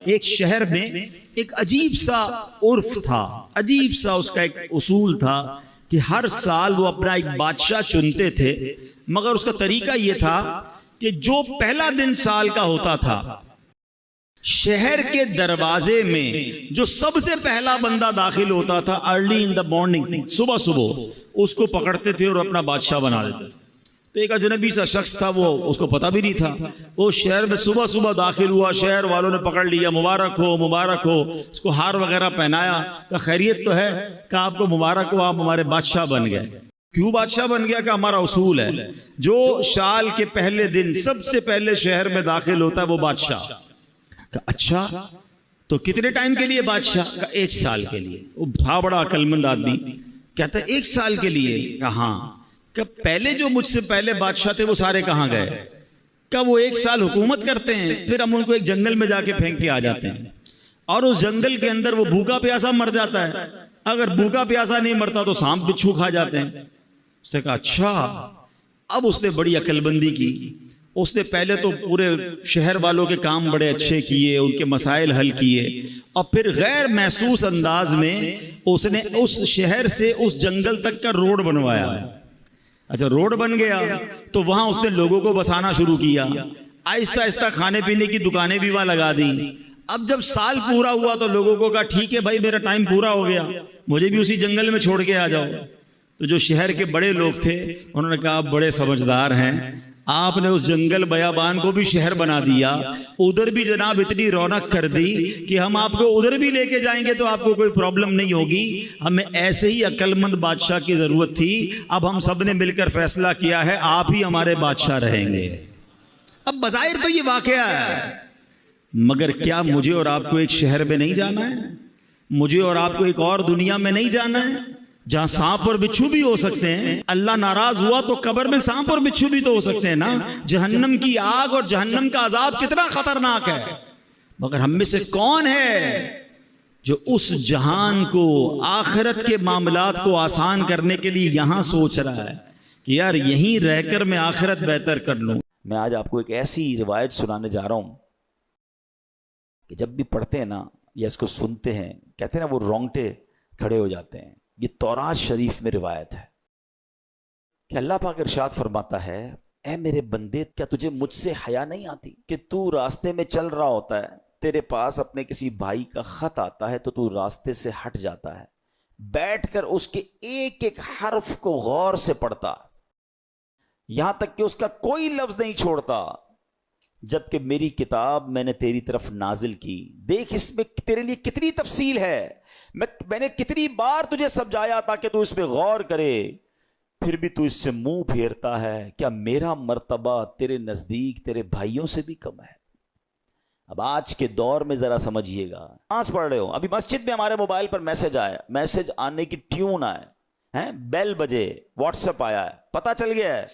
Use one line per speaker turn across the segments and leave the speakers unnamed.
ایک شہر میں ایک عجیب سا عرف تھا، عجیب سا اس کا ایک اصول تھا کہ ہر سال وہ اپنا ایک بادشاہ چنتے تھے، مگر اس کا طریقہ یہ تھا کہ جو پہلا دن سال کا ہوتا تھا، شہر کے دروازے میں جو سب سے پہلا بندہ داخل ہوتا تھا ارلی ان دا مارننگ، صبح صبح اس کو پکڑتے تھے اور اپنا بادشاہ بنا دیتے تھے۔ تو ایک اجنبی سا شخص تھا، وہ اس کو پتہ بھی نہیں تھا، وہ شہر میں صبح صبح داخل ہوا، شہر والوں نے پکڑ لیا، مبارک ہو مبارک ہو، اس کو ہار وغیرہ پہنایا، کہ خیریت تو ہے؟ کہ آپ کو مبارک ہو، آپ ہمارے بادشاہ بن گئے۔ کیوں بادشاہ بن گیا؟ کہ ہمارا اصول ہے جو سال کے پہلے دن سب سے پہلے شہر میں داخل ہوتا ہے وہ بادشاہ۔ کہ اچھا تو کتنے ٹائم کے لیے بادشاہ؟ کہ 1 سال کے لیے۔ وہ تھا بڑا عقل مند آدمی، کہتا ہے 1 سال کے لیے؟ کہ ہاں۔ کہ پہلے جو مجھ سے پہلے بادشاہ تھے وہ سارے کہاں گئے؟ کہ وہ 1 سال حکومت کرتے ہیں، پھر ہم ان کو ایک جنگل میں جا کے پھینک کے آ جاتے ہیں، اور اس جنگل کے اندر وہ بھوکا پیاسا مر جاتا ہے، اگر بھوکا پیاسا نہیں مرتا تو سانپ بچھو کھا جاتے ہیں۔ اس نے کہا اچھا۔ اب اس نے بڑی عقل بندی کی، اس نے پہلے تو پورے شہر والوں کے کام بڑے اچھے کیے، ان کے مسائل حل کیے، اور پھر غیر محسوس انداز میں اس نے اس شہر سے اس جنگل تک کا روڈ بنوایا۔ اچھا روڈ بن گیا تو وہاں اس نے لوگوں کو بسانا شروع کیا، آہستہ آہستہ کھانے پینے کی دکانیں بھی وہاں لگا دی۔ اب جب سال پورا ہوا تو لوگوں کو کہا ٹھیک ہے بھائی میرا ٹائم پورا ہو گیا، مجھے بھی اسی جنگل میں چھوڑ کے آ جاؤ۔ تو جو شہر کے بڑے لوگ تھے انہوں نے کہا آپ بڑے سمجھدار ہیں، آپ نے اس جنگل بیابان کو بھی شہر بنا دیا، ادھر بھی جناب اتنی رونق کر دی کہ ہم آپ کو ادھر بھی لے کے جائیں گے تو آپ کو کوئی پرابلم نہیں ہوگی۔ ہمیں ایسے ہی عقل مند بادشاہ کی ضرورت تھی، اب ہم سب نے مل کر فیصلہ کیا ہے آپ ہی ہمارے بادشاہ رہیں گے۔ اب بظاہر تو یہ واقعہ ہے، مگر کیا مجھے اور آپ کو ایک شہر میں نہیں جانا ہے؟ مجھے اور آپ کو ایک اور دنیا میں نہیں جانا ہے جہاں سانپ اور بچھو بھی ہو سکتے ہیں؟ اللہ ناراض ہوا تو قبر میں سانپ اور بچھو بھی تو ہو سکتے ہیں نا۔ جہنم کی آگ اور جہنم کا عذاب کتنا خطرناک ہے، مگر ہم میں سے کون ہے جو اس جہان کو، آخرت کے معاملات کو آسان کرنے کے لیے یہاں سوچ رہا ہے کہ یار یہیں رہ کر میں آخرت بہتر کر لوں۔
میں آج آپ کو ایک ایسی روایت سنانے جا رہا ہوں کہ جب بھی پڑھتے ہیں نا یا اس کو سنتے ہیں، کہتے ہیں نا وہ رونگٹے کھڑے ہو جاتے ہیں۔ یہ تورات شریف میں روایت ہے کہ اللہ پاک ارشاد فرماتا ہے، اے میرے بندے کیا تجھے مجھ سے حیا نہیں آتی کہ تو راستے میں چل رہا ہوتا ہے، تیرے پاس اپنے کسی بھائی کا خط آتا ہے تو راستے سے ہٹ جاتا ہے، بیٹھ کر اس کے ایک ایک حرف کو غور سے پڑھتا، یہاں تک کہ اس کا کوئی لفظ نہیں چھوڑتا، جبکہ میری کتاب میں نے تیری طرف نازل کی۔ دیکھ اس میں تیرے لیے کتنی تفصیل ہے، میں نے کتنی بار تجھے سمجھایا تاکہ تو اس پہ غور کرے، پھر بھی تو اس سے منہ پھیرتا ہے۔ کیا میرا مرتبہ تیرے نزدیک تیرے بھائیوں سے بھی کم ہے؟ اب آج کے دور میں ذرا سمجھیے گا، نماز پڑھ رہے ہو، ابھی مسجد میں ہمارے موبائل پر میسج آیا، میسج آنے کی ٹیون آئے، بیل بجے، واٹس ایپ آیا ہے، پتہ چل گیا ہے،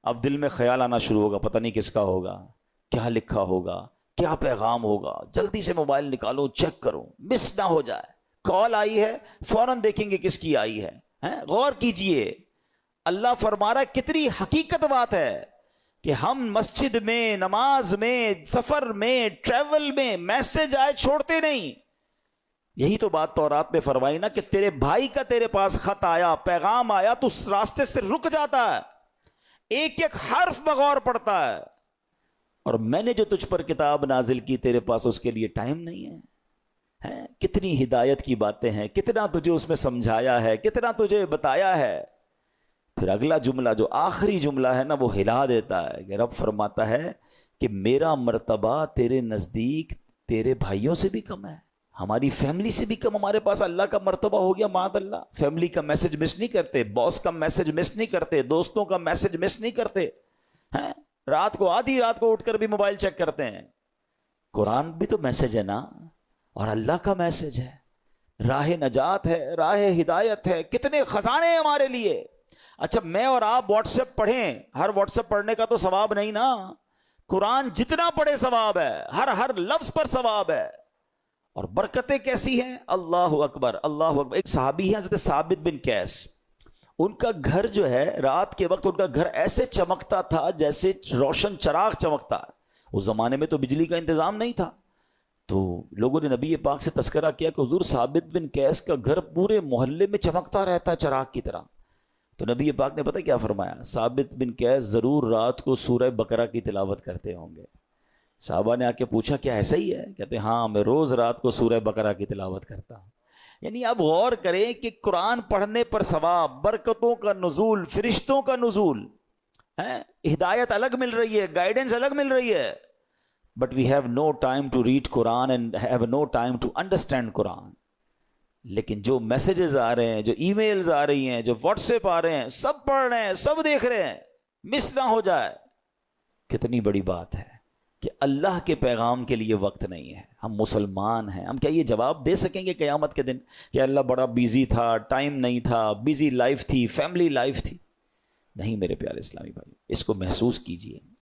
اب دل میں خیال آنا شروع ہوگا پتہ نہیں کس کا ہوگا، کیا لکھا ہوگا، کیا پیغام ہوگا، جلدی سے موبائل نکالو چیک کرو مس نہ ہو جائے۔ کال آئی ہے فوراً دیکھیں گے کس کی آئی ہے، غور کیجئے۔ اللہ فرما رہا ہے کتنی حقیقت بات ہے کہ ہم مسجد میں، نماز میں، سفر میں، ٹریول میں میسج آئے چھوڑتے نہیں۔ یہی تو بات تورات میں فرمائی نا کہ تیرے بھائی کا تیرے پاس خط آیا، پیغام آیا تو اس راستے سے رک جاتا ہے، ایک ایک حرف بغور پڑتا ہے، اور میں نے جو تجھ پر کتاب نازل کی تیرے پاس اس کے لیے ٹائم نہیں ہے۔ کتنی ہدایت کی باتیں ہیں، کتنا تجھے اس میں سمجھایا ہے، کتنا تجھے بتایا ہے۔ پھر اگلا جملہ جو آخری جملہ ہے نا وہ ہلا دیتا ہے کہ رب فرماتا ہے کہ میرا مرتبہ تیرے نزدیک تیرے بھائیوں سے بھی کم ہے، ہماری فیملی سے بھی کم ہمارے پاس اللہ کا مرتبہ ہو گیا۔ معاذ اللہ، فیملی کا میسج مس نہیں کرتے، باس کا میسج مس نہیں کرتے، دوستوں کا میسج مس نہیں کرتے، رات کو آدھی رات کو اٹھ کر بھی موبائل چیک کرتے ہیں۔ قرآن بھی تو میسج ہے نا، اور اللہ کا میسج ہے، راہ نجات ہے، راہ ہدایت ہے، کتنے خزانے ہیں ہمارے لیے۔ اچھا میں اور آپ واٹس ایپ پڑھیں، ہر واٹس ایپ پڑھنے کا تو ثواب نہیں نا، قرآن جتنا پڑھے ثواب ہے، ہر لفظ پر ثواب ہے، اور برکتیں کیسی ہیں، اللہ اکبر اللہ اکبر۔ ایک صحابی ہیں حضرت ثابت بن قیس، ان کا گھر جو ہے رات کے وقت ان کا گھر ایسے چمکتا تھا جیسے روشن چراغ چمکتا ہے، اس زمانے میں تو بجلی کا انتظام نہیں تھا، تو لوگوں نے نبی پاک سے تذکرہ کیا کہ حضور ثابت بن قیس کا گھر پورے محلے میں چمکتا رہتا ہے چراغ کی طرح. تو نبی پاک نے پتہ کیا فرمایا؟ ثابت بن قیس ضرور رات کو سورہ بقرہ کی تلاوت کرتے ہوں گے. صحابہ نے آ کے پوچھا کیا ایسا ہی ہے؟ کہتے ہاں میں روز رات کو سورہ بقرہ کی تلاوت کرتا ہوں. یعنی اب غور کریں کہ قرآن پڑھنے پر ثواب، برکتوں کا نزول، فرشتوں کا نزول ہے، ہدایت الگ مل رہی ہے، گائیڈنس الگ مل رہی ہے. But we have no time to read Quran and have no time to understand Quran. لیکن جو میسیجز آ رہے ہیں، جو ای میلز آ رہی ہیں، جو واٹس ایپ آ رہے ہیں، سب پڑھ رہے ہیں، سب دیکھ رہے ہیں، مس نہ ہو جائے. کتنی بڑی بات ہے کہ اللہ کے پیغام کے لیے وقت نہیں ہے. ہم مسلمان ہیں، ہم کیا یہ جواب دے سکیں گے قیامت کے دن کہ اللہ بڑا بیزی تھا، ٹائم نہیں تھا، بیزی لائف تھی، فیملی لائف تھی؟ نہیں میرے پیارے اسلامی بھائی، اس کو محسوس کیجئے.